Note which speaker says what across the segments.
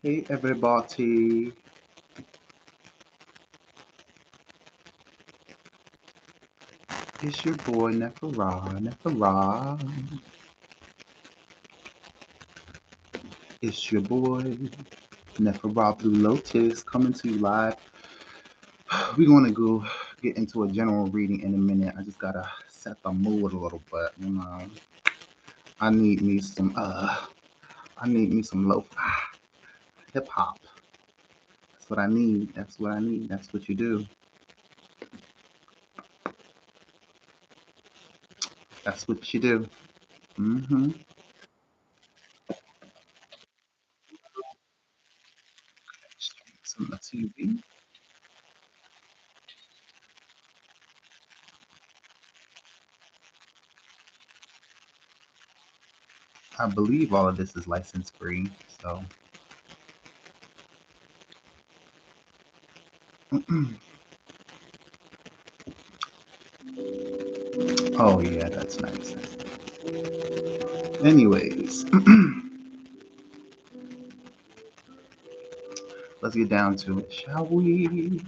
Speaker 1: Hey everybody, it's your boy Nefera. It's your boy Nefera Blue Lotus coming to you live. We're gonna go get into a general reading in a minute. I just gotta set the mood a little bit, you know. I need me some lo-fi hip hop. That's what I need. That's what I need. That's what you do. That's what you do. Mm-hmm. Some TV. I believe all of this is license free. So, oh yeah, that's nice. Anyways, let's get down to it, shall we?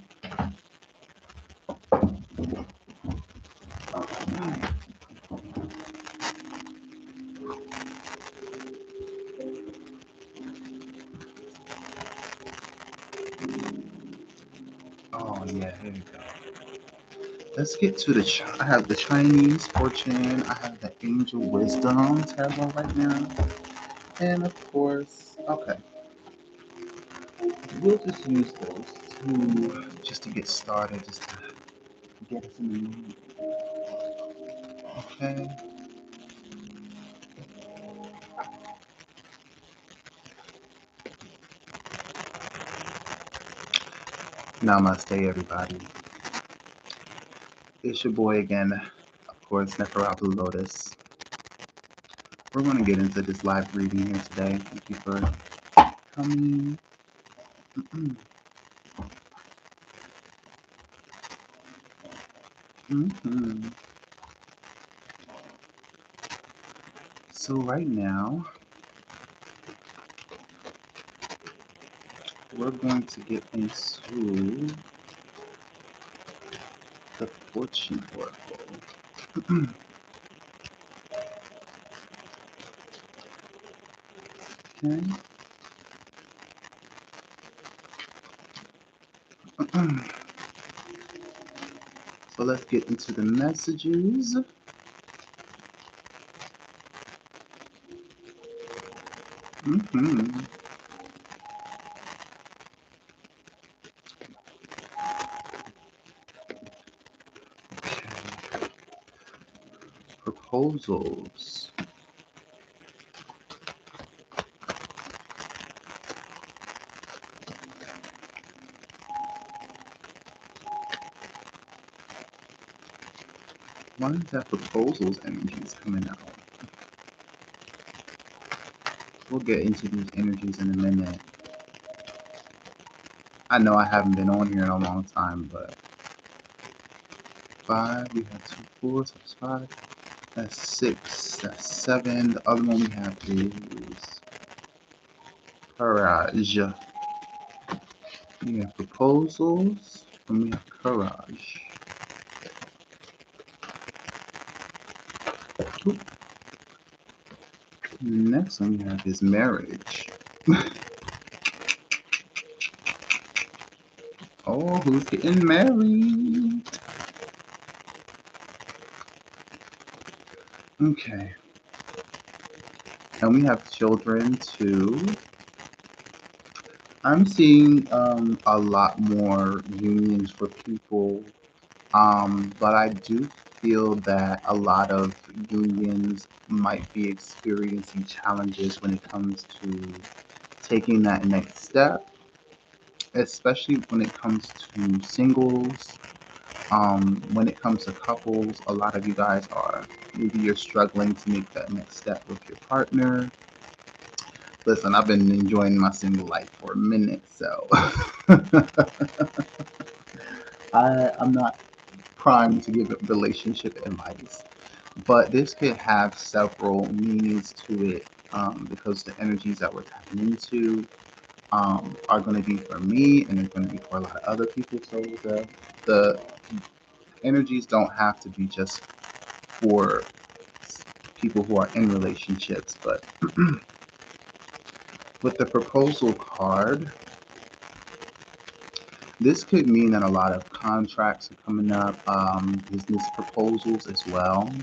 Speaker 1: Oh yeah, here we go. Let's get to I have the Chinese fortune. I have the angel wisdom tarot right now, and of course, okay, we'll just use those to get started, just to get us in the mood. Okay. Namaste, everybody. It's your boy again, of course, Nefera Lotus. We're going to get into this live reading here today. Thank you for coming. hmm So right now, we're going to get into the fortune oracle. Okay. So let's get into the messages. hmm Proposals. Why is that proposals energies coming out? We'll get into these energies in a minute. I know I haven't been on here in a long time, but five, we have two fours, that's five. That's six, that's seven. The other one we have is courage. We have proposals, and we have courage. Oop. Next one we have is marriage. Oh, who's getting married? Okay. And we have children too. I'm seeing a lot more unions for people, but I do feel that a lot of unions might be experiencing challenges when it comes to taking that next step, especially when it comes to singles. When it comes to couples, a lot of you guys are maybe you're struggling to make that next step with your partner. Listen, I've been enjoying my single life for a minute, so I'm not primed to give relationship advice, but this could have several meanings to it, because the energies that we're tapping into are going to be for me and they're going to be for a lot of other people. So the energies don't have to be just for people who are in relationships, but with the proposal card, this could mean that a lot of contracts are coming up, business proposals as well.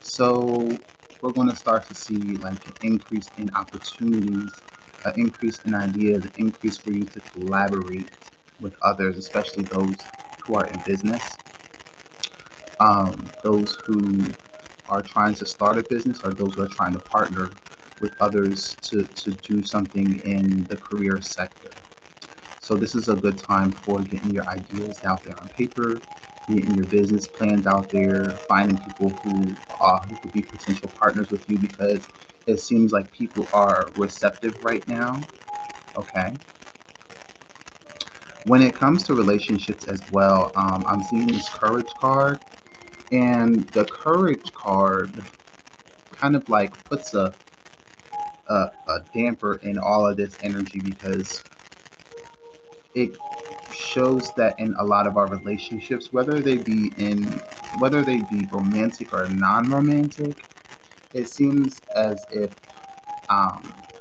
Speaker 1: So we're going to start to see like an increase in opportunities, an increase in ideas, an increase for you to collaborate with others, especially those who are in business, those who are trying to start a business, or those who are trying to partner with others to do something in the career sector. So this is a good time for getting your ideas out there on paper, getting your business plans out there, finding people who could be potential partners with you, because it seems like people are receptive right now. Okay. When it comes to relationships as well, I'm seeing this courage card, and the courage card kind of like puts a damper in all of this energy, because it shows that in a lot of our relationships, whether they be romantic or non-romantic, it seems as if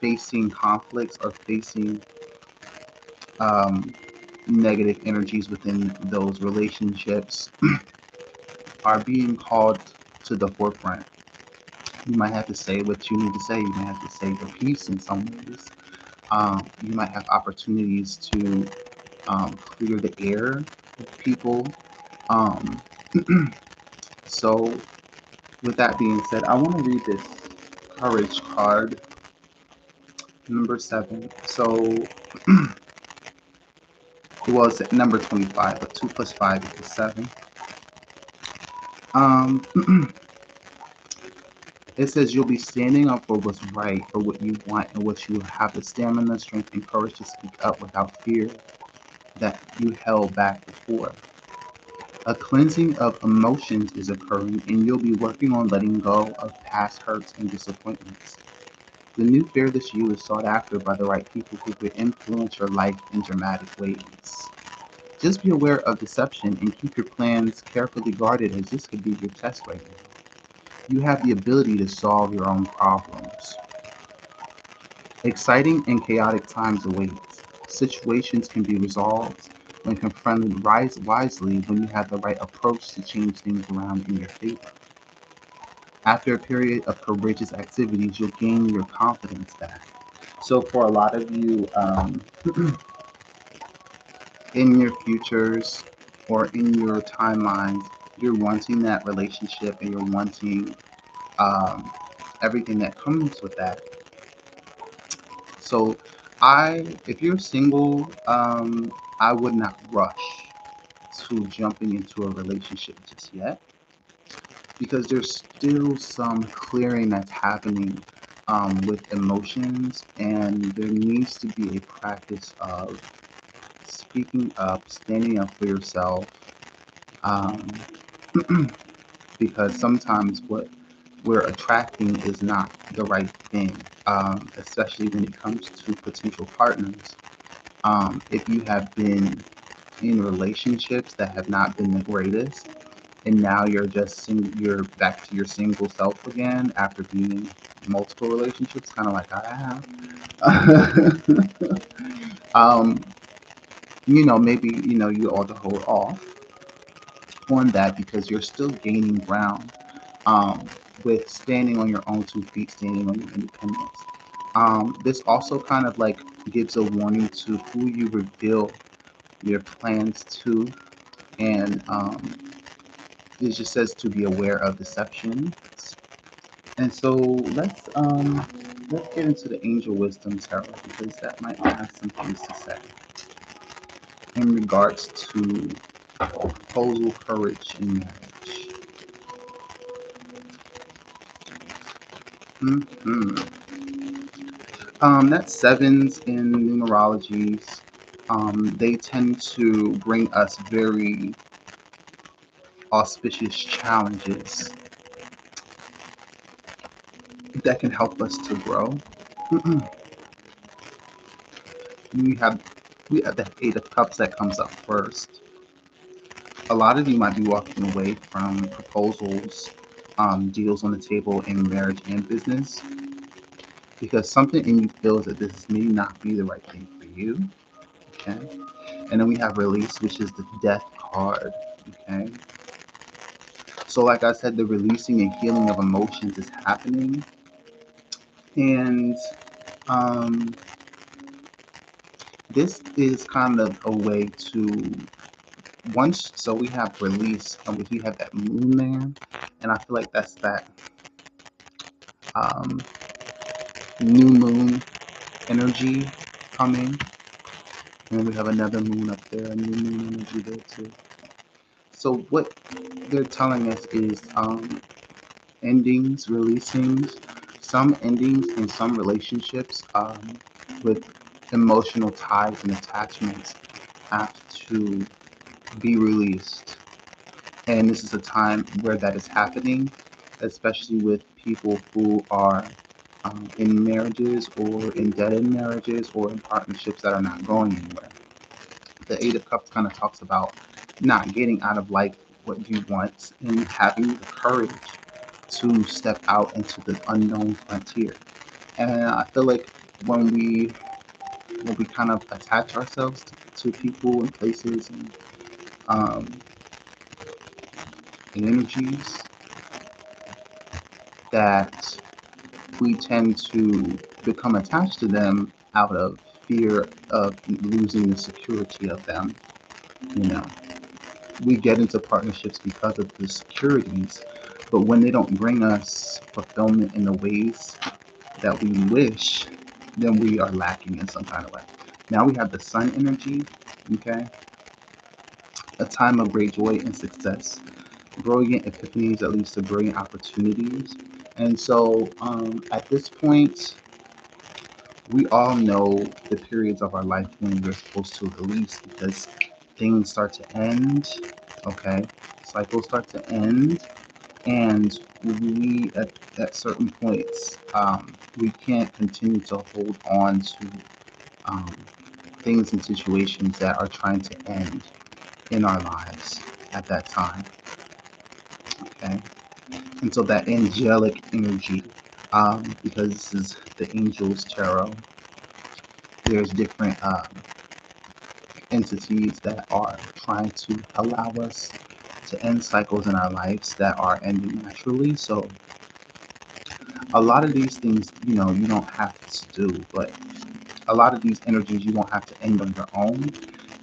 Speaker 1: facing conflicts or facing um, negative energies within those relationships are being called to the forefront. You might have to say what you need to say. You might have to say your piece in some ways. You might have opportunities to clear the air with people. Um, so, with that being said, I want to read this courage card, number 7. So, well, it's at number 25, but 2 plus 5 equals 7. Um, it says you'll be standing up for what's right, for what you want, and what you have the stamina, strength, and courage to speak up without fear that you held back before. A cleansing of emotions is occurring, and you'll be working on letting go of past hurts and disappointments. The new fearless you is sought after by the right people who could influence your life in dramatic ways. Just be aware of deception and keep your plans carefully guarded, as this could be your test right now. You have the ability to solve your own problems. Exciting and chaotic times await. Situations can be resolved when confronted wisely, when you have the right approach to change things around in your favor. After a period of courageous activities, you'll gain your confidence back. So, for a lot of you, in your futures or in your timelines, you're wanting that relationship and you're wanting um, everything that comes with that. So, if you're single, I would not rush to jumping into a relationship just yet, because there's still some clearing that's happening with emotions, and there needs to be a practice of speaking up, standing up for yourself, um, because sometimes what we're attracting is not the right thing, especially when it comes to potential partners. If you have been in relationships that have not been the greatest, and now you're back to your single self again after being in multiple relationships, kind of like I have. um, maybe you ought to hold off on that, because you're still gaining ground, um, with standing on your own 2 feet, standing on your independence. This also kind of like gives a warning to who you reveal your plans to, and it just says to be aware of deception. And so let's get into the angel wisdom tarot, because that might have some things to say in regards to proposal, courage, and marriage. hmm that's sevens in numerologies. They tend to bring us very auspicious challenges that can help us to grow. we have we have the Eight of Cups that comes up first. A lot of you might be walking away from proposals, deals on the table in marriage and business because something in you feels that this may not be the right thing for you. Okay. And then we have release, which is the death card. Okay. So, like I said, the releasing and healing of emotions is happening. And um, this is kind of a way to once, so we have release, and we have that moon there. And I feel like that's that um, new moon energy coming. And then we have another moon up there, a new moon energy there too. So, what they're telling us is endings, releasing some endings in some relationships with emotional ties and attachments have to be released. And this is a time where that is happening, especially with people who are in marriages or in dead-end marriages or in partnerships that are not going anywhere. The Eight of Cups kind of talks about not getting out of life what you want and having the courage to step out into the unknown frontier. And I feel like when we when we kind of attach ourselves to people and places um, and energies, that we tend to become attached to them out of fear of losing the security of them. You know, we get into partnerships because of the securities, but when they don't bring us fulfillment in the ways that we wish, then we are lacking in some kind of way. Now we have the sun energy, okay? A time of great joy and success, brilliant epiphanies that leads to brilliant opportunities. And so at this point, we all know the periods of our life when we're supposed to release because things start to end, okay? Cycles start to end, and we at certain points we can't continue to hold on to um, things and situations that are trying to end in our lives at that time. Okay, and so that angelic energy, because this is the angels tarot, there's different entities that are trying to allow us to end cycles in our lives that are ending naturally. So a lot of these things, you don't have to do, but a lot of these energies you don't have to end on your own.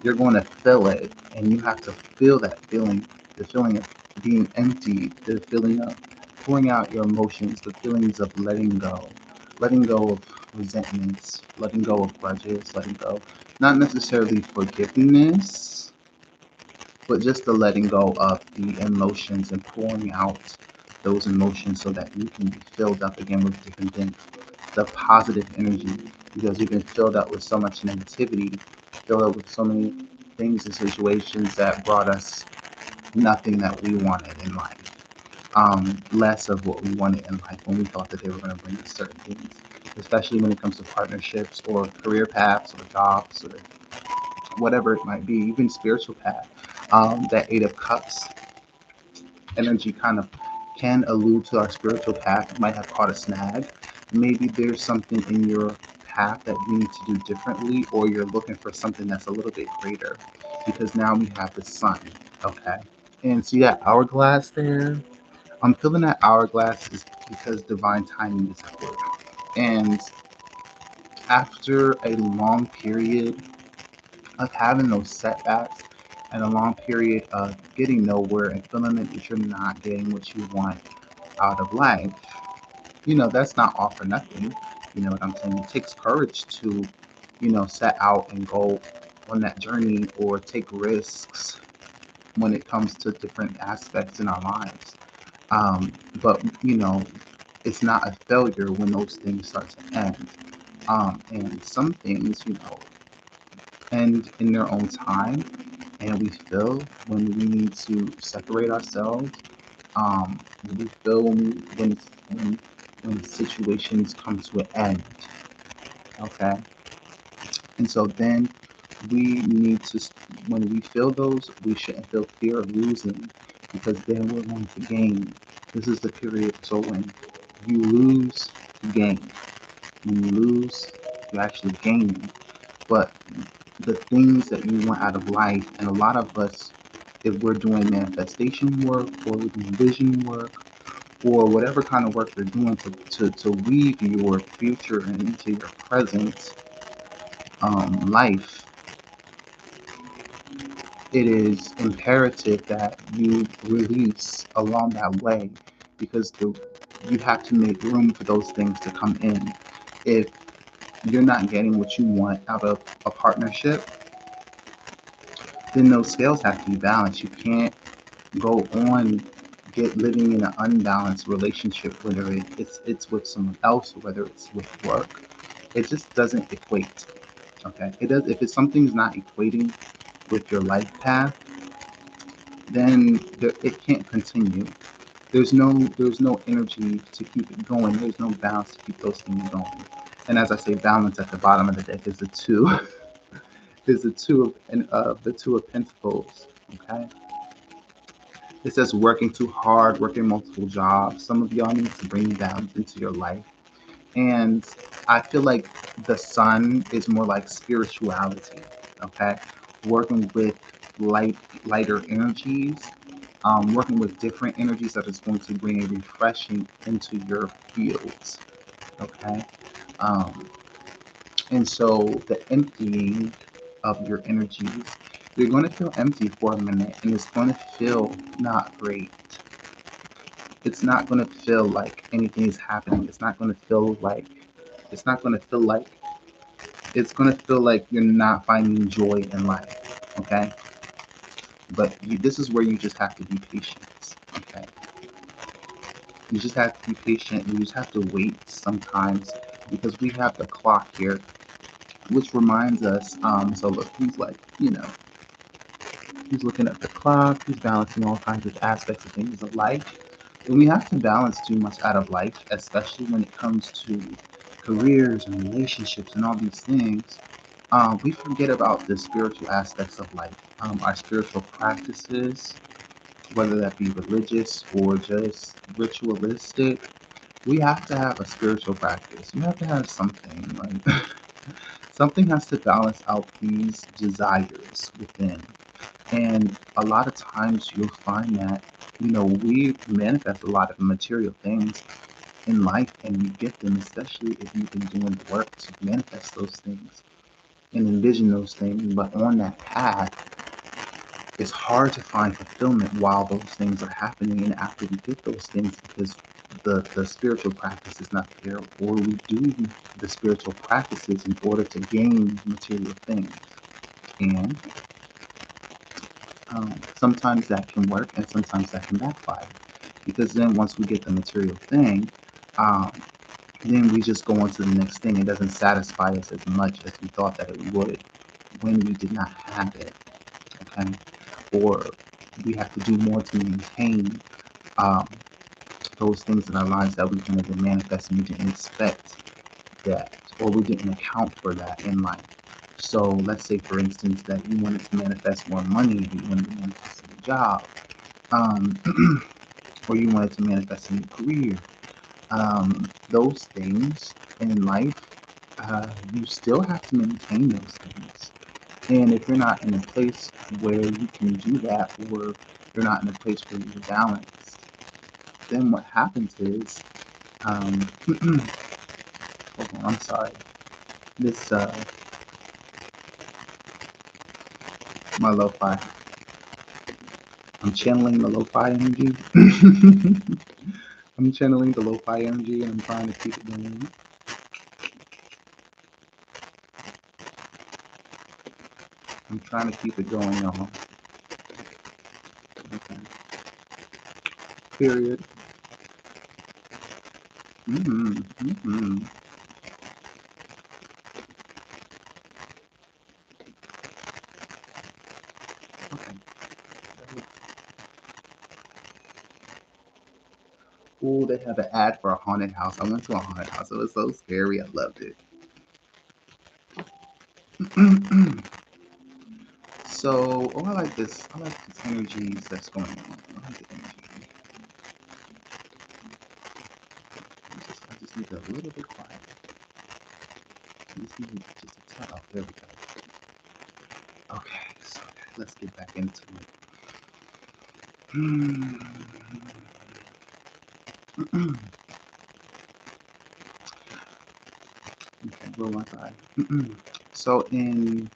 Speaker 1: You're going to feel it, and you have to feel that feeling, the feeling of being empty, the feeling of pouring out your emotions, the feelings of letting go of resentments, letting go of grudges, letting go, not necessarily forgiveness, but just the letting go of the emotions and pouring out those emotions so that you can be filled up again with different things. The positive energy, because you've been filled up with so much negativity, filled up with so many things and situations that brought us nothing that we wanted in life. Less of what we wanted in life when we thought that they were going to bring us certain things, especially when it comes to partnerships or career paths or jobs or whatever it might be, even spiritual path. That Eight of Cups energy kind of can allude to our spiritual path. You might have caught a snag. Maybe there's something in your path that you need to do differently, or you're looking for something that's a little bit greater because now we have the sun. Okay. And see that hourglass there? I'm feeling that hourglass is because divine timing is at work. And after a long period of having those setbacks and a long period of getting nowhere and feeling that you're not getting what you want out of life, that's not all for nothing. You know what I'm saying? It takes courage to, set out and go on that journey or take risks when it comes to different aspects in our lives. But, it's not a failure when those things start to end. And some things, end in their own time. And we feel when we need to separate ourselves. We feel when situations come to an end. Okay, and so then we need to, when we feel those, we shouldn't feel fear of losing, because then we're going to gain. This is the period. So when you lose, you gain. When you lose, you actually gain. But the things that you want out of life, and a lot of us, if we're doing manifestation work or we're doing vision work or whatever kind of work you're doing to weave your future and into your present life, it is imperative that you release along that way, because you have to make room for those things to come in. If you're not getting what you want out of a partnership, then those scales have to be balanced. You can't go on living in an unbalanced relationship, whether it's with someone else or whether it's with work. It just doesn't equate. Okay, it does. If it's something's not equating with your life path, then it can't continue. There's no energy to keep it going. There's no balance to keep those things going. And as I say, balance at the bottom of the deck is the two is the two of the two of pentacles. Okay, it says working too hard, working multiple jobs. Some of y'all need to bring balance into your life. And I feel like the sun is more like spirituality. Okay, working with lighter energies, working with different energies that is going to bring a refreshing into your fields. Okay, um, and so the emptying of your energies, you're going to feel empty for a minute, and it's going to feel not great. It's not going to feel like anything is happening. It's not going to feel like it's going to feel like you're not finding joy in life. Okay, but this is where you just have to be patient. Okay, you just have to be patient. You just have to wait sometimes, because we have the clock here, which reminds us. So look, he's like, he's looking at the clock. He's balancing all kinds of aspects of things of life. And we have to balance too much out of life, especially when it comes to careers and relationships and all these things. We forget about the spiritual aspects of life, our spiritual practices, whether that be religious or just ritualistic. We have to have a spiritual practice. You have to have something. Like something has to balance out these desires within. And a lot of times you'll find that, we manifest a lot of material things in life, and you get them, especially if you've been doing the work to manifest those things and envision those things. But on that path, it's hard to find fulfillment while those things are happening and after we get those things, because the spiritual practice is not there, or we do the spiritual practices in order to gain material things. And sometimes that can work and sometimes that can backfire, because then once we get the material thing, um, then we just go on to the next thing. It doesn't satisfy us as much as we thought that it would when we did not have it. Okay, or we have to do more to maintain um, those things in our lives that we can have manifest, and we didn't expect that, or we didn't account for that in life. So let's say, for instance, that you wanted to manifest more money, you wanted to manifest a new job, um, or you wanted to manifest a new career. Those things in life, you still have to maintain those things. And if you're not in a place where you can do that, or you're not in a place where you're balanced, then what happens is, hold on, I'm sorry. This, my lo-fi. I'm channeling the lo-fi energy. I'm channeling the lo-fi energy, and I'm trying to keep it going. I'm trying to keep it going, y'all. Okay. Period. Mm-hmm. Mm-hmm. Oh, they have an ad for a haunted house. I went to a haunted house. It was so scary. I loved it. So, oh, I like this. I like these energies that's going on. I like the energy. I just need a little bit quiet. I just need just a tell. Oh, there we go. Okay, so let's get back into it. Okay, where was I? So, in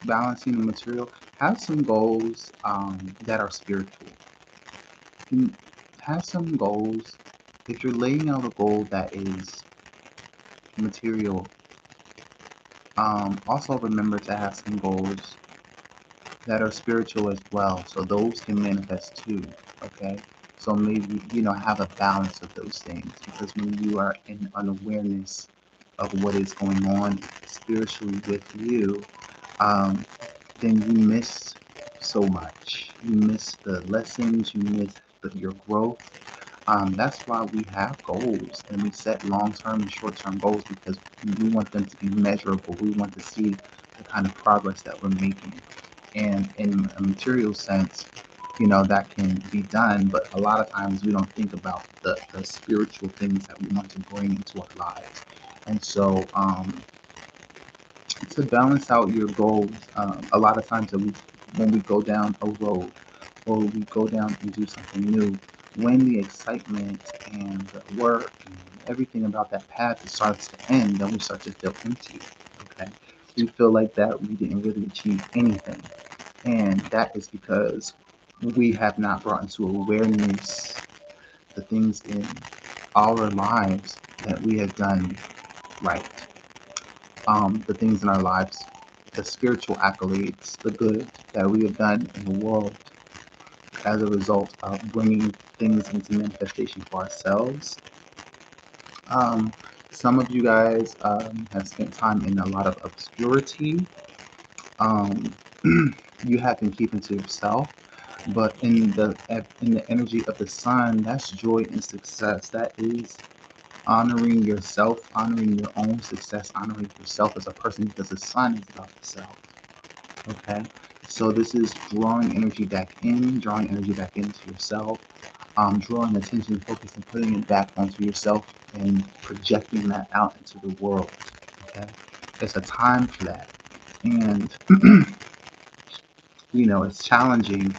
Speaker 1: balancing the material, have some goals that are spiritual. And have some goals. If you're laying out a goal that is material, also remember to have some goals that are spiritual as well. So those can manifest too. Okay. So maybe, have a balance of those things because when you are in unawareness of what is going on spiritually with you, um, then you miss so much. You miss the lessons, you miss your growth. That's why we have goals and we set long-term and short-term goals because we want them to be measurable. We want to see the kind of progress that we're making. And in a material sense, that can be done, but a lot of times we don't think about the spiritual things that we want to bring into our lives. And so, to balance out your goals, a lot of times when we go down a road or we go down and do something new, when the excitement and the work and everything about that path starts to end, then we start to feel empty. Okay, we feel like that we didn't really achieve anything, and that is because we have not brought into awareness the things in our lives that we have done right, the things in our lives, the spiritual accolades, the good that we have done in the world as a result of bringing things into manifestation for ourselves. Um, some of you guys have spent time in a lot of obscurity. Um, you have been keeping to yourself, but in the energy of the sun, that's joy and success. That is honoring yourself, honoring your own success, honoring yourself as a person because the sun is about the self. Okay. So this is drawing energy back in, drawing energy back into yourself, drawing attention, focus, and putting it back onto yourself and projecting that out into the world. Okay. It's a time for that. And, it's challenging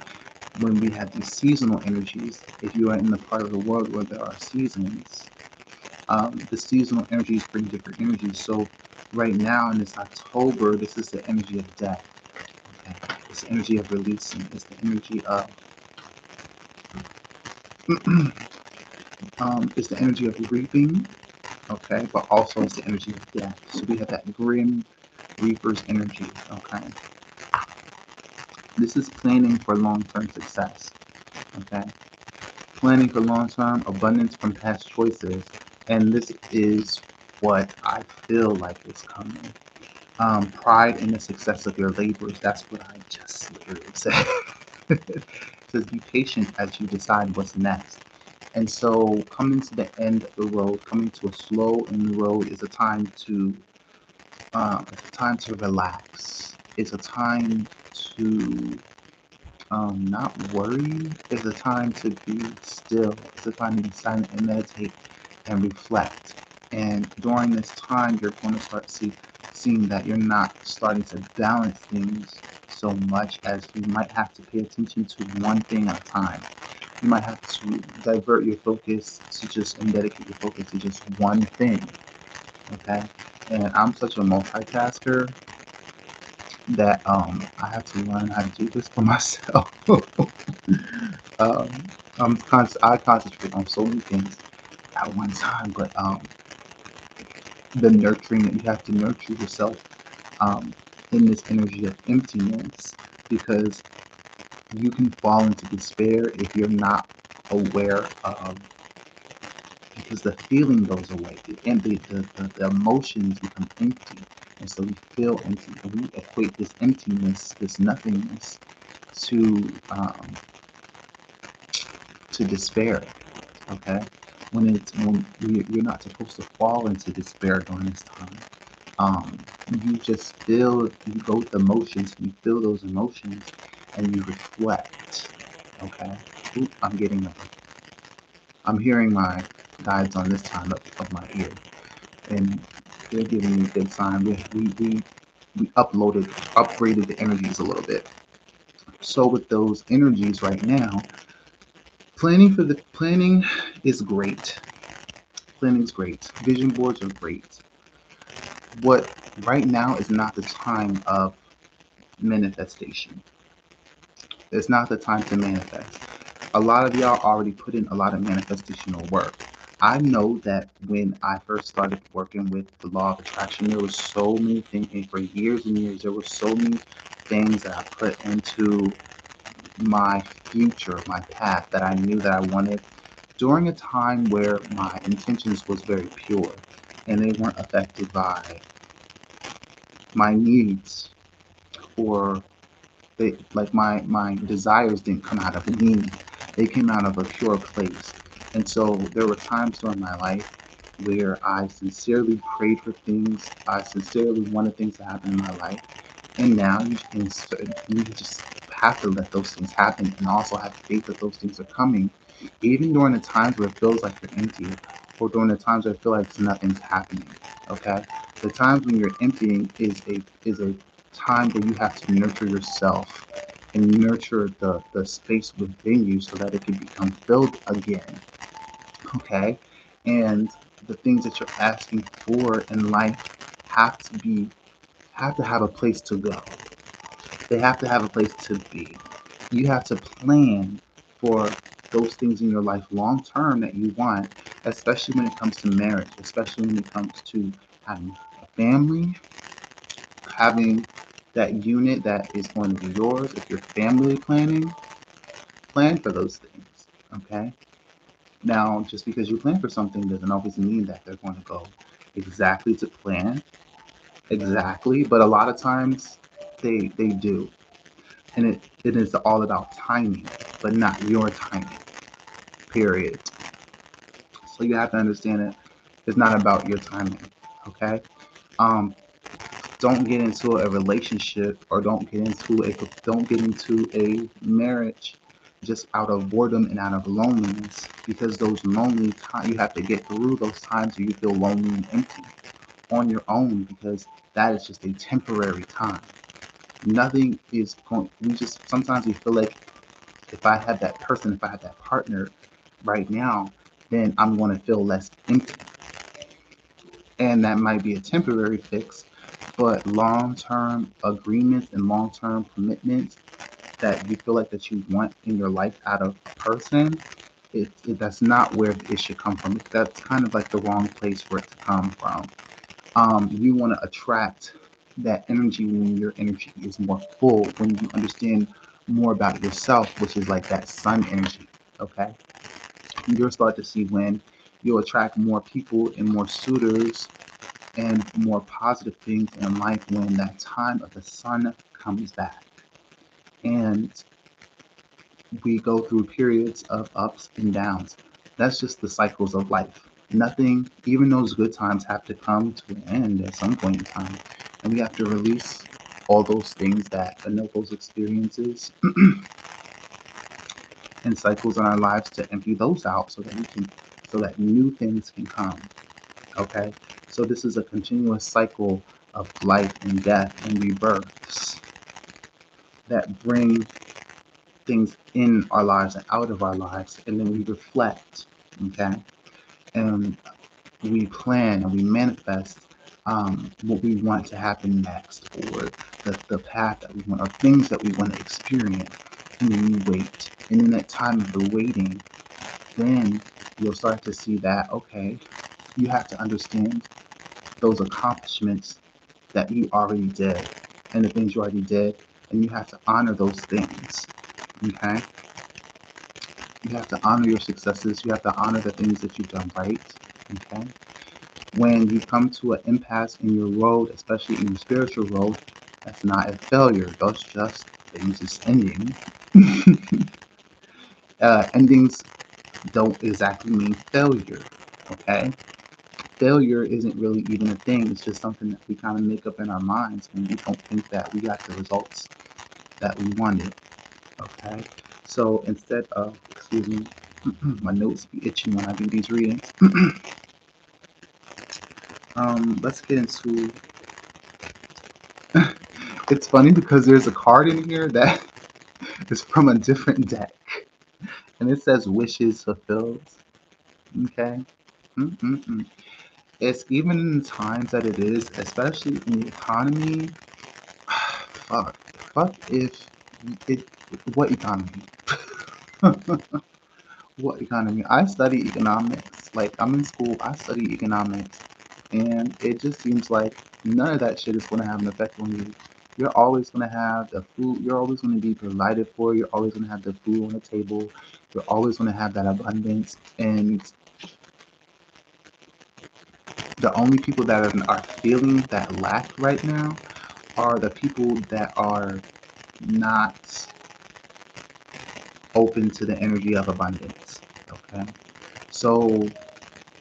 Speaker 1: when we have these seasonal energies. If you are in the part of the world where there are seasons, the seasonal energies bring different energies. So right now in this October, this is the energy of death. Okay? It's the energy of releasing. It's the energy of it's the energy of reaping. Okay, but also it's the energy of death. So we have that grim reaper's energy. Okay, this is planning for long-term success. Okay, planning for long-term abundance from past choices, and this is what I feel like is coming. Pride in the success of your labors. That's what I just literally said. It says be patient as you decide what's next. And so coming to the end of the road, coming to a slow in the road is a time to relax. It's a time to not worry. It's a time to be still. It's a time to be silent and meditate and reflect. And during this time, you're going to start seeing that you're not starting to balance things so much as you might have to pay attention to one thing at a time. You might have to divert your focus to just and dedicate your focus to just one thing. Okay. And I'm such a multitasker that I have to learn how to do this for myself. um, I concentrate on so many things at one time, but the nurturing that you have to nurture yourself um, in this energy of emptiness because you can fall into despair if you're not aware of because the feeling goes away and the emotions become empty and so we feel empty and we equate this emptiness this nothingness to um, to despair. Okay, You're not supposed to fall into despair during this time. Um, you just feel, you go with the emotions, you feel those emotions, and you reflect. Okay. Oop, I'm hearing my guides on this time of my ear, and they're giving me a good sign. We upgraded the energies a little bit. So with those energies right now, planning is great. Planning's great. Vision boards are great. What right now is not the time of manifestation. It's not the time to manifest. A lot of y'all already put in a lot of manifestational work. I know that when I first started working with the law of attraction, there was so many things, and for years and years, there were so many things that I put into my future, my path that I knew that I wanted during a time where my intentions was very pure and they weren't affected by my needs, or they like my desires didn't come out of need. They came out of a pure place. And so there were times during my life where I sincerely prayed for things. I sincerely wanted things to happen in my life. And now you just have to let those things happen and also have faith that those things are coming. Even during the times where it feels like you're empty, or during the times where I feel like nothing's happening. Okay? The times when you're emptying is a time where you have to nurture yourself and nurture the space within you so that it can become filled again. Okay? And the things that you're asking for in life have to be have to have a place to go. They have to have a place to be. You have to plan for those things in your life long term that you want, especially when it comes to marriage, especially when it comes to having a family, having that unit that is going to be yours. If you're family planning, plan for those things. Okay? Now, just because you plan for something doesn't always mean that they're going to go exactly to plan, exactly, but a lot of times they do. And it is all about timing, but not your timing, period. So you have to understand it. It's not about your timing, okay? Um, don't get into a relationship, or don't get into a marriage just out of boredom and out of loneliness, because those lonely times, you have to get through those times where you feel lonely and empty on your own, because that is just a temporary time. Nothing is going. We just sometimes we feel like, if I had that person, if I had that partner right now, then I'm going to feel less empty. And that might be a temporary fix, but long term agreements and long term commitments that you feel like that you want in your life out of a person, that's not where it should come from. That's kind of like the wrong place for it to come from. You want to attract that energy when your energy is more full, when you understand more about yourself, which is like that sun energy. Okay, you'll start to see when you'll attract more people and more suitors and more positive things in life when that time of the sun comes back. And we go through periods of ups and downs. That's just the cycles of life. Nothing, even those good times have to come to an end at some point in time. And we have to release all those things that and those experiences and cycles in our lives to empty those out so that we can so that new things can come. Okay? So this is a continuous cycle of life and death and rebirths that bring things in our lives and out of our lives, and then we reflect. Okay? And we plan and we manifest what we want to happen next, or the path that we want, or things that we want to experience. And then you wait. And in that time of the waiting, then you'll start to see that, okay, you have to understand those accomplishments that you already did and the things you already did, and you have to honor those things. Okay? You have to honor your successes. You have to honor the things that you've done right. Okay? When you come to an impasse in your road, especially in your spiritual road, that's not a failure. That's just things is ending. Endings don't exactly mean failure. Okay? Failure isn't really even a thing. It's just something that we kind of make up in our minds when we don't think that we got the results that we wanted. Okay? So instead of, excuse me, my notes be itching when I do these readings. Let's get into. It's funny because there's a card in here that is from a different deck, and it says "wishes fulfilled." Okay. Mm-mm-mm. It's even in the times that it is, especially in the economy. Fuck. Fuck if it. What economy? What economy? I study economics. Like, I'm in school, I study economics, and it just seems like none of that shit is going to have an effect on you. You're always going to have the food, you're always going to be provided for, you're always going to have the food on the table, you're always going to have that abundance. And the only people that are feeling that lack right now are the people that are not open to the energy of abundance. Okay. So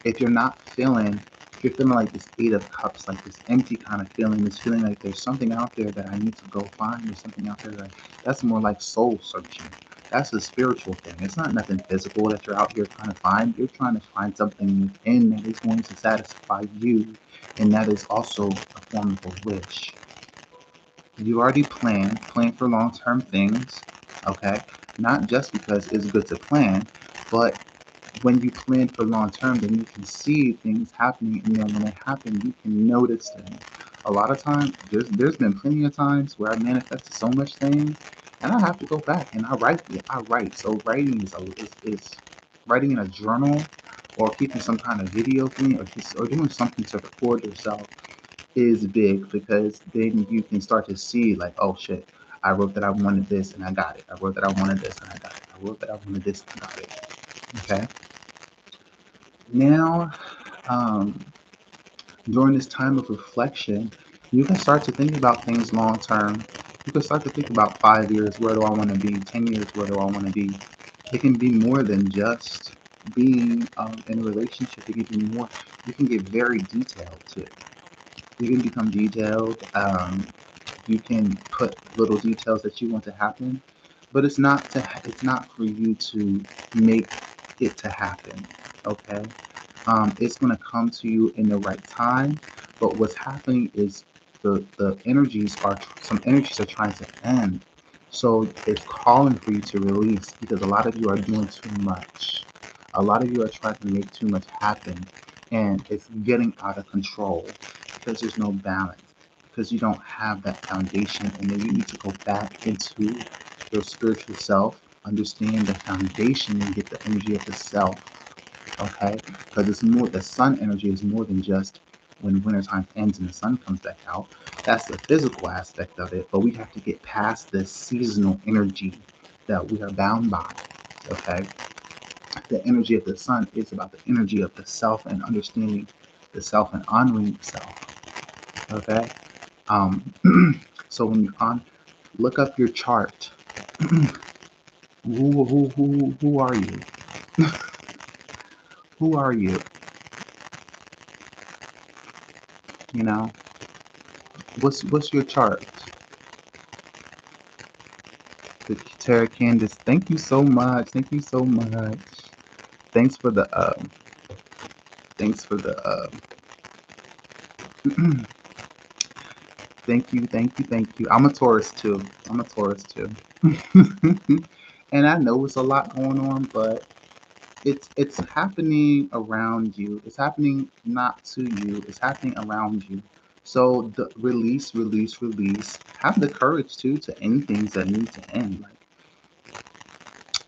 Speaker 1: if you're not feeling, if you're feeling like this Eight of Cups, like this empty kind of feeling, this feeling like there's something out there that I need to go find, there's something out there that's more like soul searching. That's a spiritual thing. It's not nothing physical that you're out here trying to find. You're trying to find something within that is going to satisfy you, and that is also a form of a wish. You already plan for long-term things, okay? Not just because it's good to plan, but when you plan for long term, then you can see things happening, and then when they happen, you can notice them. A lot of times, there's been plenty of times where I manifested so much things, and I have to go back and I write it. I write. So writing is writing in a journal, or keeping some kind of video thing, or doing something to record yourself is big, because then you can start to see like, oh shit, I wrote that I wanted this and I got it. I wrote that I wanted this and I got it. I wrote that I wanted this and I got it. Okay. Now, um, during this time of reflection, you can start to think about things long term. You can start to think about 5 years, where do I want to be? 10 years, where do I want to be? It can be more than just being in a relationship. It can be more. You can get very detailed too. You can become detailed. You can put little details that you want to happen, but it's not for you to make it to happen. Okay. It's going to come to you in the right time. But what's happening is the energies are, some energies are trying to end. So it's calling for you to release, because a lot of you are doing too much. A lot of you are trying to make too much happen, and it's getting out of control because there's no balance, because you don't have that foundation, and then you need to go back into your spiritual self, understand the foundation, and get the energy of the self. Okay, because it's more, the sun energy is more than just when wintertime ends and the sun comes back out. That's the physical aspect of it, but we have to get past this seasonal energy that we are bound by. Okay, the energy of the sun is about the energy of the self, and understanding the self and honoring the self. Okay. um so when you're on, look up your chart. Who are you? Who are you? You know, what's your chart? The Tara Candace, thank you so much. Thank you so much. Thanks for the thanks for the thank you. I'm a Taurus too. I'm a Taurus too. And I know it's a lot going on, but it's happening around you. It's happening not to you. It's happening around you. So the release, release, release. Have the courage too to end things that need to end. Like,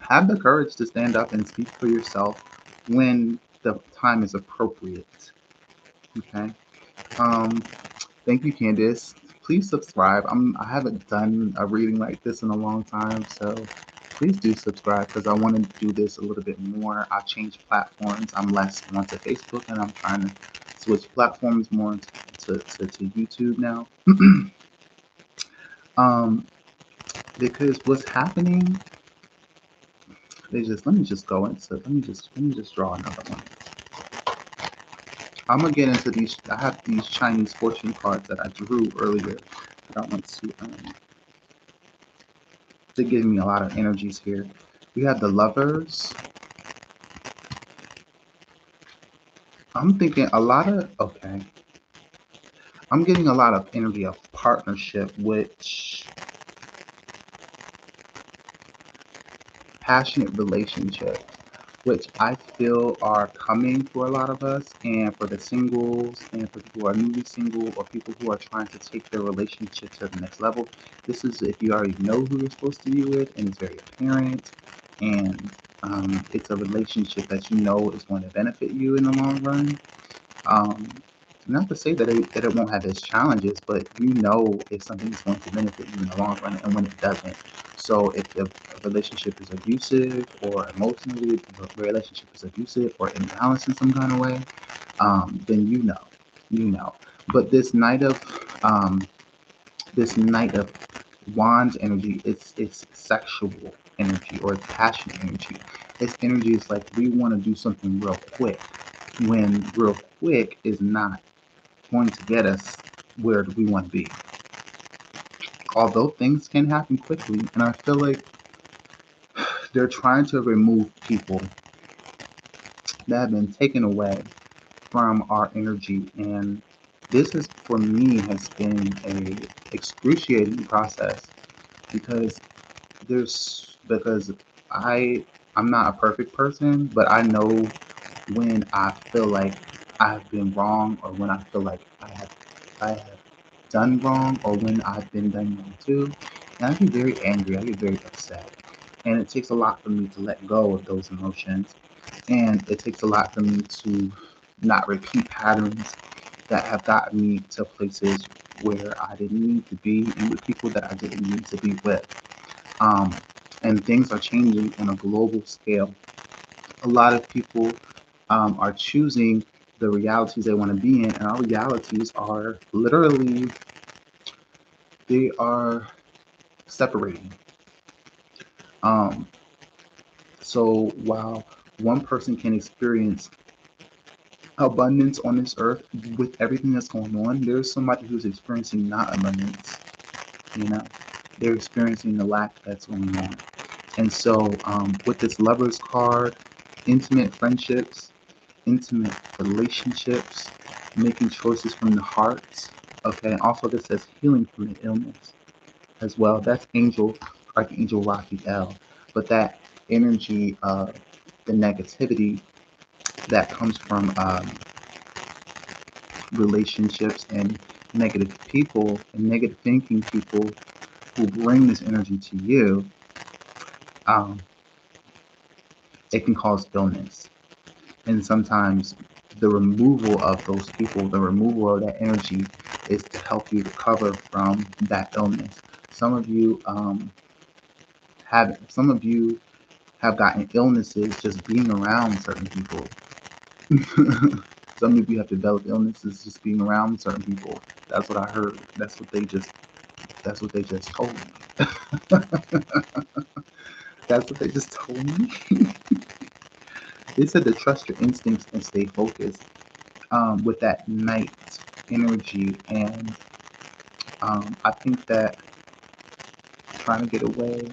Speaker 1: have the courage to stand up and speak for yourself when the time is appropriate. Okay. Um, Thank you, Candice. Please subscribe. I haven't done a reading like this in a long time, so please do subscribe, because I want to do this a little bit more. I've changed platforms. I'm less onto Facebook, and I'm trying to switch platforms more to YouTube now. um, because what's happening They just let me just go into let me just draw another one. I'm gonna get into these. I have these Chinese fortune cards that I drew earlier that I want to they give me a lot of energies here. We have the lovers. I'm thinking a lot of okay. I'm getting a lot of energy of partnership, which passionate relationships, which I feel are coming for a lot of us, and for the singles, and for people who are newly single, or people who are trying to take their relationship to the next level. This is if you already know who you're supposed to be with, and it's very apparent, and it's a relationship that you know is going to benefit you in the long run. Um, Not to say that it won't have its challenges, but you know if something is going to benefit you in the long run and when it doesn't. So if the relationship is abusive or emotionally the relationship is abusive or imbalanced in some kind of way, then you know. But um, this knight of wands energy, it's sexual energy or it's passionate energy. Its energy is like we want to do something real quick when real quick is not going to get us where we want to be. Although things can happen quickly, and I feel like they're trying to remove people that have been taken away from our energy, and this is for me has been a excruciating process because because I I'm not a perfect person, but I know when I feel like I've been wrong or when I feel like I have done wrong or when I've been done wrong too. And I get very angry, I get very upset. And it takes a lot for me to let go of those emotions. And it takes a lot for me to not repeat patterns that have gotten me to places where I didn't need to be and with people that I didn't need to be with. Um, and things are changing on a global scale. A lot of people are choosing the realities they want to be in, and our realities are literally they are separating. Um, so while one person can experience abundance on this earth with everything that's going on, there's somebody who's experiencing not abundance. You know, they're experiencing the lack that's going on. And so, with this lovers card, intimate friendships, intimate relationships, making choices from the heart. Okay, and also this says healing from the illness as well. That's Archangel Raphael. But that energy of the negativity that comes from relationships and negative people and negative thinking people who bring this energy to you, um, it can cause illness. And sometimes the removal of those people, the removal of that energy is to help you recover from that illness. Some of you some of you have gotten illnesses just being around certain people. Some of you have developed illnesses just being around certain people. That's what I heard. That's what they just told me. That's what they just told me. They said to trust your instincts and stay focused with that night energy. And I think that trying to get away.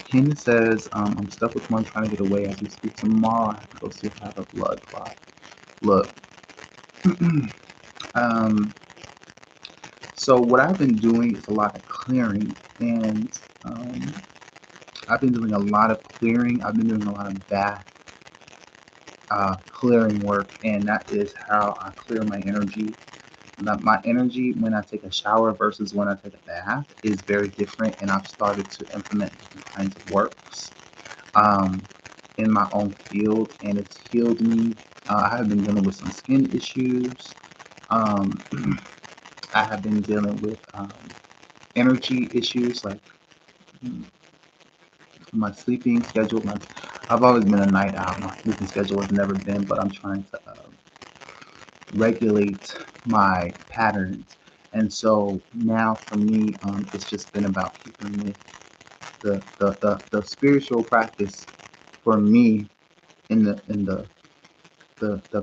Speaker 1: Ken says, I'm stuck with one trying to get away as we speak tomorrow. I have to go see if I have a blood clot. Look, um, so what I've been doing is a lot of clearing, and um, I've been doing a lot of clearing. I've been doing a lot of bath clearing work, and that is how I clear my energy. My energy when I take a shower versus when I take a bath is very different, and I've started to implement different kinds of works um, in my own field, and it's healed me. I have been dealing with some skin issues. Um, I have been dealing with energy issues like mm, my sleeping schedule. I've always been a night owl. My sleeping schedule has never been, but I'm trying to regulate my patterns. And so now for me, it's just been about keeping it. the spiritual practice for me in the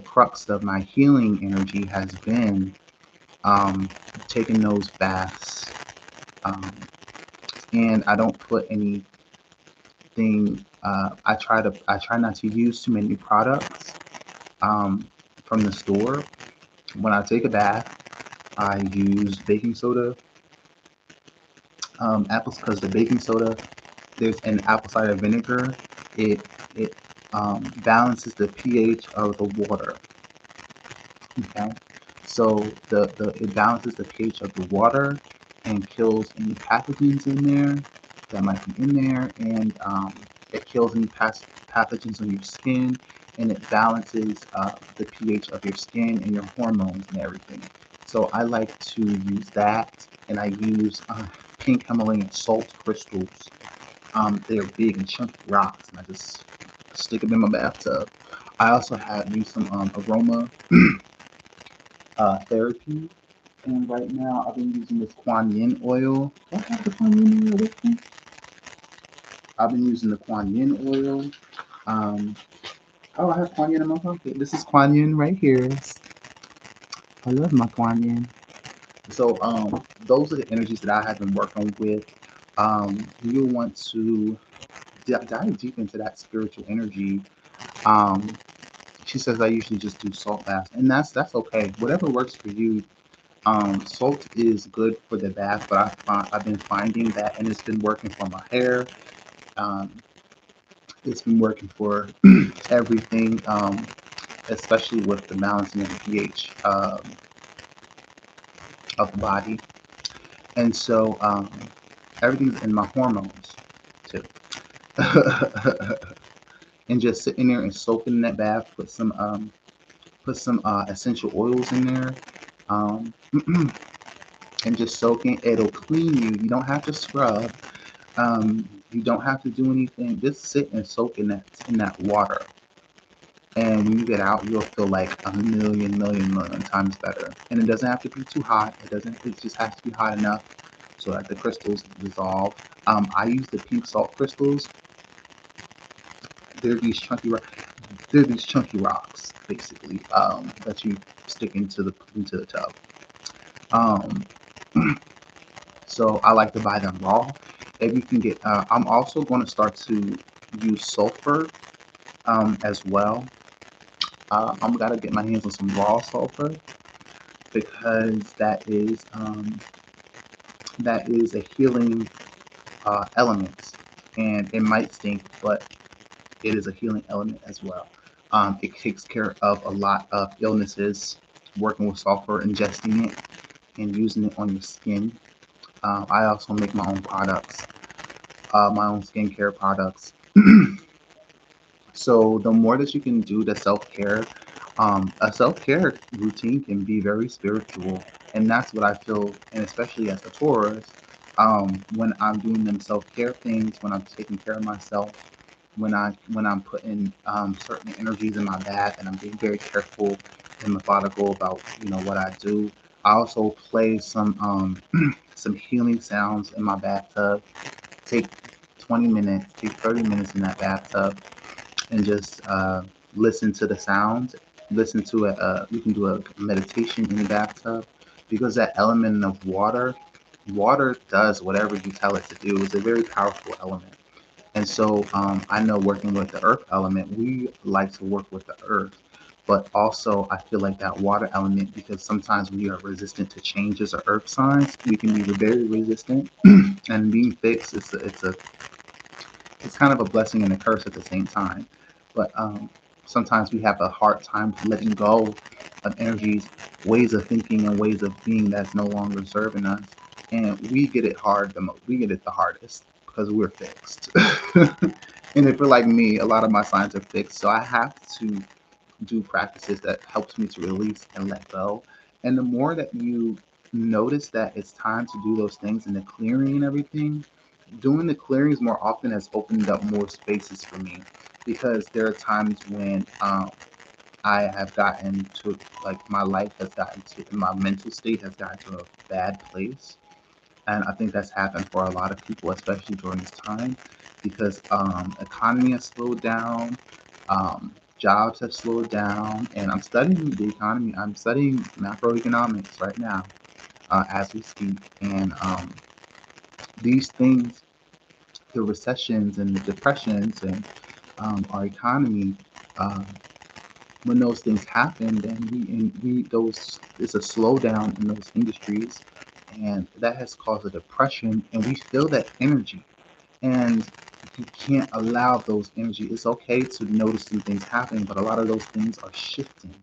Speaker 1: crux of my healing energy has been um, taking those baths. Um, and I don't put anything. I try not to use too many products um, from the store. When I take a bath, I use baking soda, apples because the baking soda there's an apple cider vinegar. It balances the pH of the water. Okay, so the it balances the pH of the water and kills any pathogens in there that might be in there, and it kills any pathogens on your skin, and it balances the pH of your skin and your hormones and everything. So I like to use that, and I use pink Himalayan salt crystals. They're big and chunky rocks, and I just stick them in my bathtub. I also have used some aroma therapy. And right now, I've been using this Kuan Yin oil. Do I have the Kuan Yin oil with me? I've been using the Kuan Yin oil. Um, oh, I have Kuan Yin in my pocket. This is Kuan Yin right here. I love my Kuan Yin. So, those are the energies that I have been working with. You'll want to dive deep into that spiritual energy. Um, she says I usually just do salt baths, and that's okay. Whatever works for you. Salt is good for the bath, but I've been finding that, and it's been working for my hair. Um, it's been working for everything, especially with the balancing of the pH of the body. And so everything's in my hormones too. And just sitting there and soaking in that bath, put some essential oils in there. Um, and just soaking, it'll clean you. You don't have to scrub. You don't have to do anything. Just sit and soak in that water. And when you get out, you'll feel like a million times better. And it doesn't have to be too hot. It doesn't. It just has to be hot enough so that the crystals dissolve. I use the pink salt crystals. They're these chunky. They're these chunky rocks, basically, that you stick into the tub. Um, so I like to buy them raw. If you can get, I'm also going to start to use sulfur as well. I'm gotta get my hands on some raw sulfur because that is a healing element, and it might stink, but it is a healing element as well. It takes care of a lot of illnesses. Working with sulfur, ingesting it, and using it on your skin. I also make my own products, my own skincare products. So the more that you can do the self care, a self care routine can be very spiritual, and that's what I feel. And especially as a Taurus, when I'm doing them self care things, when I'm taking care of myself, when I'm putting certain energies in my bath, and I'm being very careful and methodical about what I do. I also play some some healing sounds in my bathtub. Take 20 minutes, take 30 minutes in that bathtub and just listen to the sounds. Listen to it. You can do a meditation in the bathtub because that element of water, water does whatever you tell it to do. It's a very powerful element. And so I know working with the earth element, we like to work with the earth. But also, I feel like that water element, because sometimes we are resistant to changes or earth signs, we can be very resistant. And being fixed, it's kind of a blessing and a curse at the same time. But sometimes we have a hard time letting go of energies, ways of thinking, and ways of being that's no longer serving us. And we get it hard the most. We get it the hardest because we're fixed. And if you're like me, a lot of my signs are fixed. So I have to do practices that helps me to release and let go. And the more that you notice that it's time to do those things in the clearing and everything, doing the clearings more often has opened up more spaces for me because there are times when I have gotten to like my life has gotten to my mental state has gotten to a bad place And I think that's happened for a lot of people, especially during this time, because economy has slowed down, jobs have slowed down, and I'm studying the economy. I'm studying macroeconomics right now as we speak, and these things, the recessions and the depressions and our economy. Um, when those things happen, then we those it's a slowdown in those industries, and that has caused a depression, and we feel that energy, and you can't allow those energy. It's okay to notice some things happening, but a lot of those things are shifting.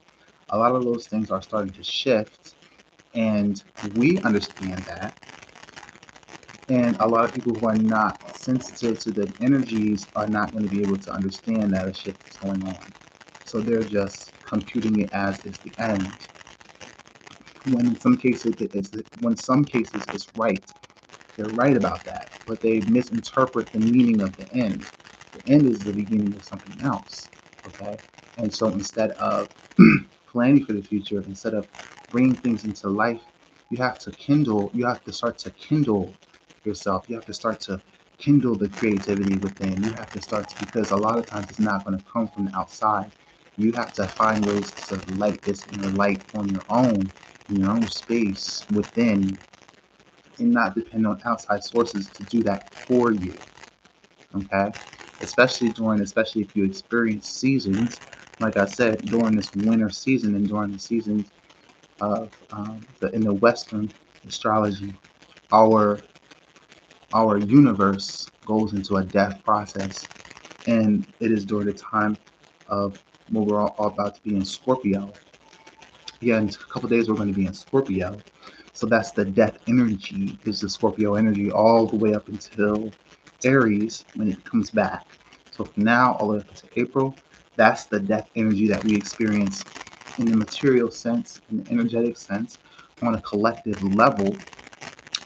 Speaker 1: A lot of those things are starting to shift, and we understand that. And a lot of people who are not sensitive to the energies are not going to be able to understand that a shift is going on. So they're just computing it as is the end. When in some cases it's right. They're right about that, but they misinterpret the meaning of the end. The end is the beginning of something else. Okay, and so instead of planning for the future, instead of bringing things into life, you have to start to kindle yourself. You have to start to kindle the creativity within. You have to start to, because a lot of times it's not going to come from the outside. You have to find ways to light this inner light on your own, in your own space within, and not depend on outside sources to do that for you. Okay, especially if you experience seasons, like I said, during this winter season and during the seasons of in the Western astrology, our our universe goes into a death process, and it is during the time of what we're all about to be in Scorpio. Yeah, in a couple of days we're going to be in Scorpio. So that's the death energy, is the Scorpio energy all the way up until Aries when it comes back. So from now all the way up to April, that's the death energy that we experience in the material sense, in the energetic sense, on a collective level.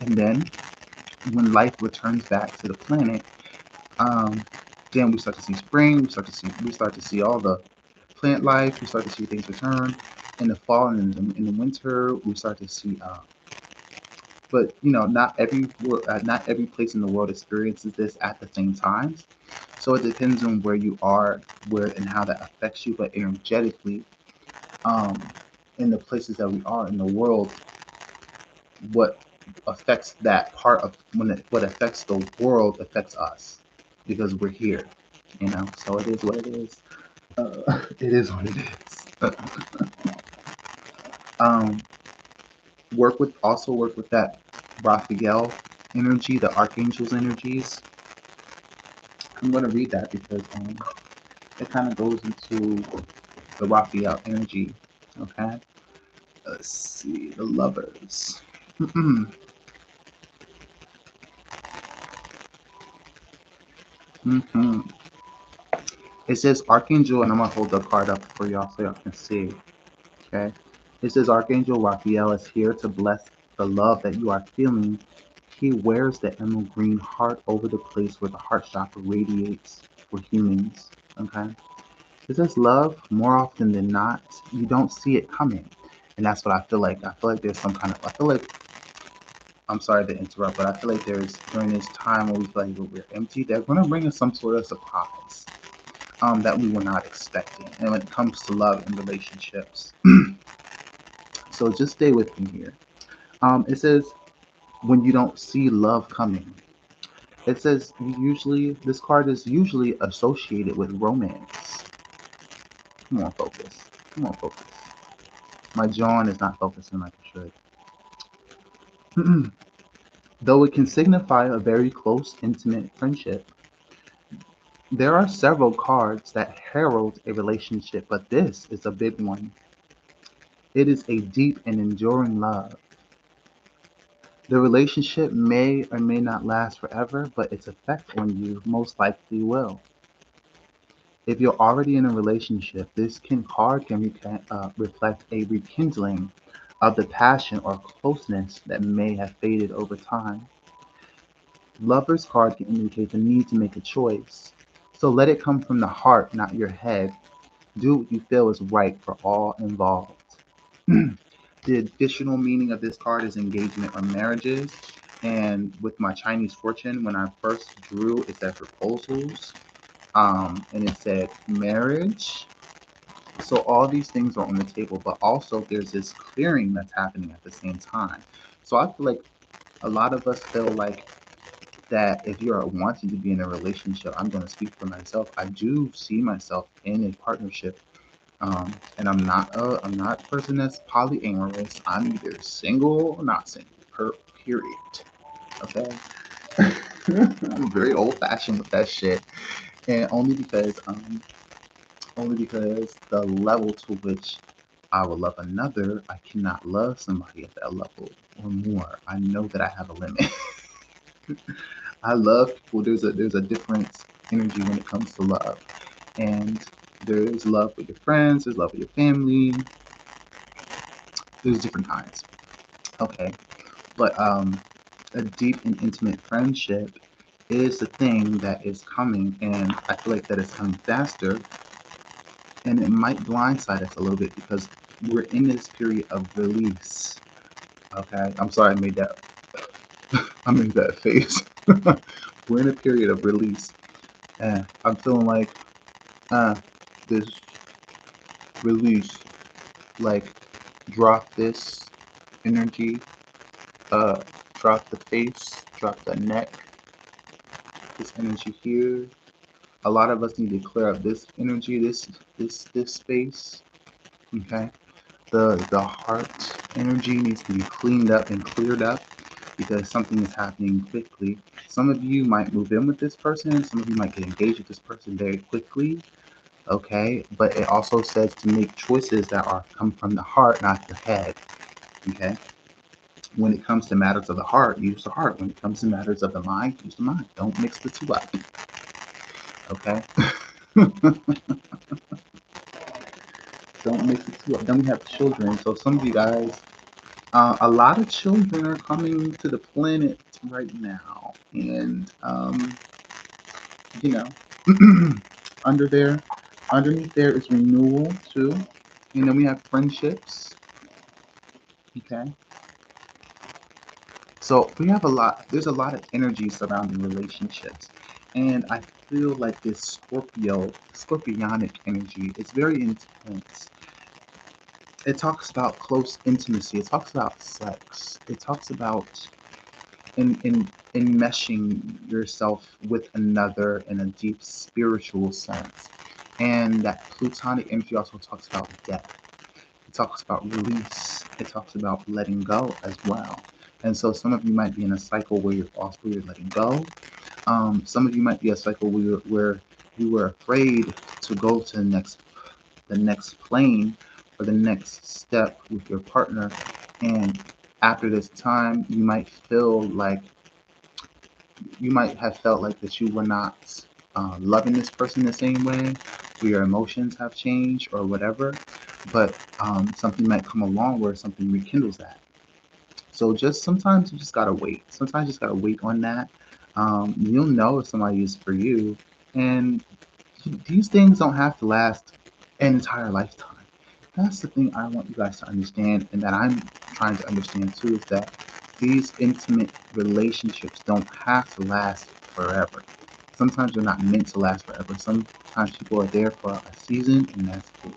Speaker 1: And then when life returns back to the planet, um, then we start to see spring. We start to see all the plant life. We start to see things return in the fall and in the winter. We start to see, but not every place in the world experiences this at the same time. So it depends on where you are, where and how that affects you. But energetically, um, in the places that we are in the world, what affects that part of what affects the world affects us because we're here, you know. So it is what it is. It is what it is. um, work with that Raphael energy, the archangel's energies. I'm going to read that because it kind of goes into the Raphael energy. Okay, let's see the lovers. hmm It says Archangel, and I'm gonna hold the card up for y'all so y'all can see. Okay. It says Archangel Raphael is here to bless the love that you are feeling. He wears the emerald green heart over the place where the heart chakra radiates for humans. Okay. It says love, more often than not, you don't see it coming. And that's what I feel like. I feel like there's some kind of, I feel like, I'm sorry to interrupt, but I feel like there's, during this time when we feel like we're empty, they're going to bring us some sort of surprise that we were not expecting. And when it comes to love and relationships, so just stay with me here. It says when you don't see love coming. It says this card is usually associated with romance. Come on, focus. Come on, focus. My John is not focusing like it should. Though it can signify a very close, intimate friendship, there are several cards that herald a relationship, but this is a big one. It is a deep and enduring love. The relationship may or may not last forever, but its effect on you most likely will. If you're already in a relationship, this card can reflect a rekindling of the passion or closeness that may have faded over time. Lover's card can indicate the need to make a choice. So let it come from the heart, not your head. Do what you feel is right for all involved. The additional meaning of this card is engagement or marriages. And with my Chinese fortune, when I first drew, it said proposals, and it said marriage. So all these things are on the table, but also there's this clearing that's happening at the same time. So I feel like a lot of us feel like that if you're wanting to be in a relationship, I'm going to speak for myself. I do see myself in a partnership, and I'm not a person that's polyamorous. I'm either single or not single. Period. Okay. I'm very old fashioned with that shit, and only because the level to which I will love another, I cannot love somebody at that level or more. I know that I have a limit. I love people. There's a different energy when it comes to love, and there's love with your friends. There's love with your family. There's different kinds. Okay, but a deep and intimate friendship is the thing that is coming, and I feel like that is coming faster, and it might blindside us a little bit because we're in this period of release. Okay, I'm sorry I made that. I made that face. We're in a period of release, and I'm feeling like uh, this release, like drop this energy, uh, drop the face, drop the neck, this energy here. A lot of us need to clear up this energy, this space. Okay, the heart energy needs to be cleaned up and cleared up because something is happening quickly. Some of you might move in with this person. Some of you might get engaged with this person very quickly. Okay, but it also says to make choices that are come from the heart, not the head. Okay, when it comes to matters of the heart, use the heart. When it comes to matters of the mind, use the mind. Don't mix the two up. Okay, don't mix the two up. Then we have children. So some of you guys, a lot of children are coming to the planet right now, and you know, under there, underneath there is renewal too. And then we have friendships. Okay, so we have a lot. There's a lot of energy surrounding relationships, and I feel like this scorpionic energy is very intense. It talks about close intimacy. It talks about sex. It talks about enmeshing yourself with another in a deep spiritual sense. And that plutonic energy also talks about death. It talks about release. It talks about letting go as well. And so some of you might be in a cycle where you're letting go. Some of you might be a cycle where you were afraid to go to the next plane or the next step with your partner. And after this time, you might have felt like that you were not loving this person the same way, or your emotions have changed or whatever. But something might come along where something rekindles that. So just sometimes you just gotta wait. Sometimes you just gotta wait on that. You'll know if somebody is for you, and these things don't have to last an entire lifetime. That's the thing I want you guys to understand, and that I'm trying to understand too, is that these intimate relationships don't have to last forever. Sometimes they're not meant to last forever. Sometimes people are there for a season, and that's cool.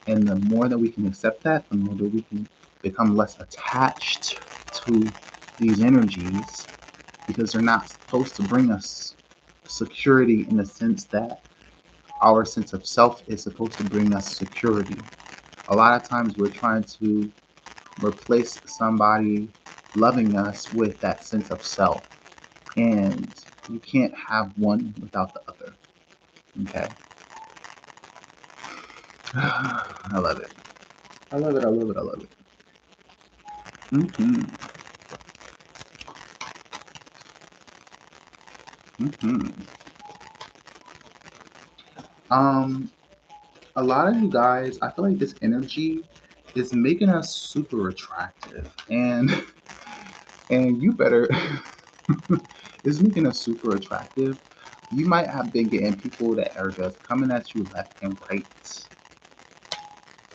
Speaker 1: And the more that we can accept that, the more that we can become less attached to these energies because they're not supposed to bring us security in the sense that our sense of self is supposed to bring us security. A lot of times we're trying to replace somebody loving us with that sense of self. And you can't have one without the other. Okay. I love it. I love it. I love it. I love it. Hmm. Hmm. Um, a lot of you guys, I feel like this energy is making us super attractive, and and you better. It's making us super attractive. You might have been getting people that are just coming at you left and right.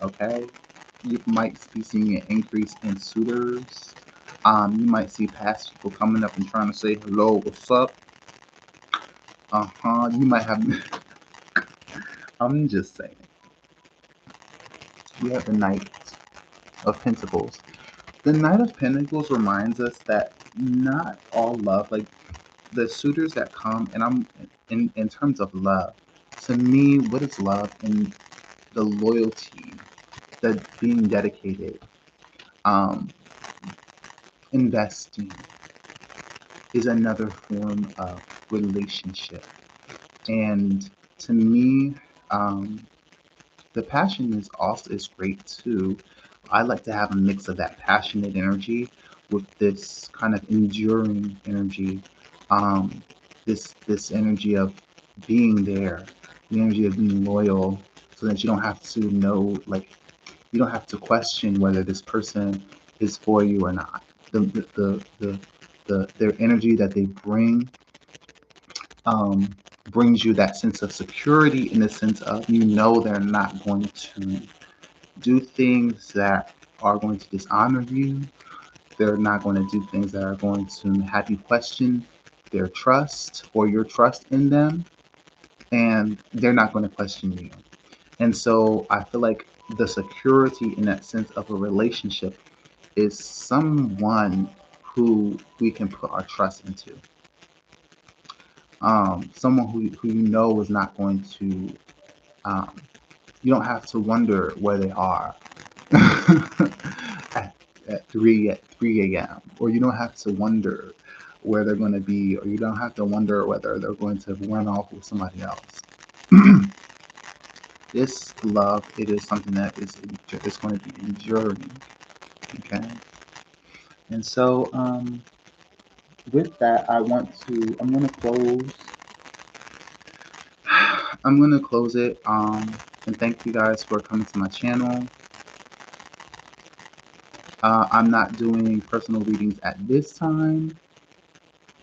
Speaker 1: Okay, you might be seeing an increase in suitors. You might see past people coming up and trying to say hello, what's up? You might have. I'm just saying. We have the Knight of Pentacles. The Knight of Pentacles reminds us that not all love, like the suitors that come, and I'm in terms of love. To me, what is love? And the loyalty, the being dedicated, um, investing is another form of relationship. And to me, um, the passion is great too. I like to have a mix of that passionate energy with this kind of enduring energy. Um, this energy of being there, the energy of being loyal, so that you don't have to know, like you don't have to question whether this person is for you or not. Their energy that they bring um, brings you that sense of security, in the sense of they're not going to do things that are going to dishonor you. They're not going to do things that are going to have you question their trust or your trust in them, and they're not going to question you. And so I feel like the security in that sense of a relationship is someone who we can put our trust into. Someone who is not going to, um, you don't have to wonder where they are at 3 a.m. Or you don't have to wonder where they're going to be, or you don't have to wonder whether they're going to run off with somebody else. This love, it is something that is going to be enduring. Okay. And so, with that, I'm going to close it. And thank you guys for coming to my channel. I'm not doing personal readings at this time.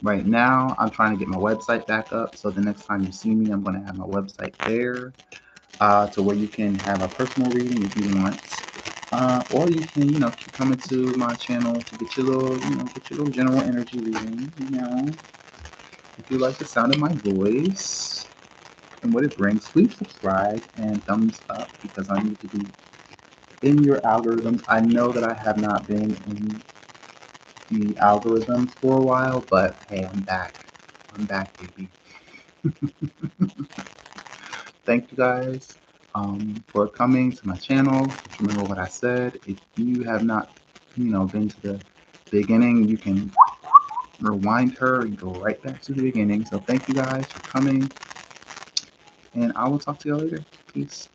Speaker 1: Right now, I'm trying to get my website back up. So the next time you see me, I'm going to have my website there, to where you can have a personal reading if you want. Or you can, keep coming to my channel to get your little, get your little general energy reading. If you like the sound of my voice and what it brings, please subscribe and thumbs up, because I need to be in your algorithms. I know that I have not been in the algorithms for a while, but hey, I'm back. I'm back, baby. Thank you guys for coming to my channel. Just remember what I said. If you have not, been to the beginning, you can rewind her and go right back to the beginning. So thank you guys for coming, and I will talk to you later. Peace.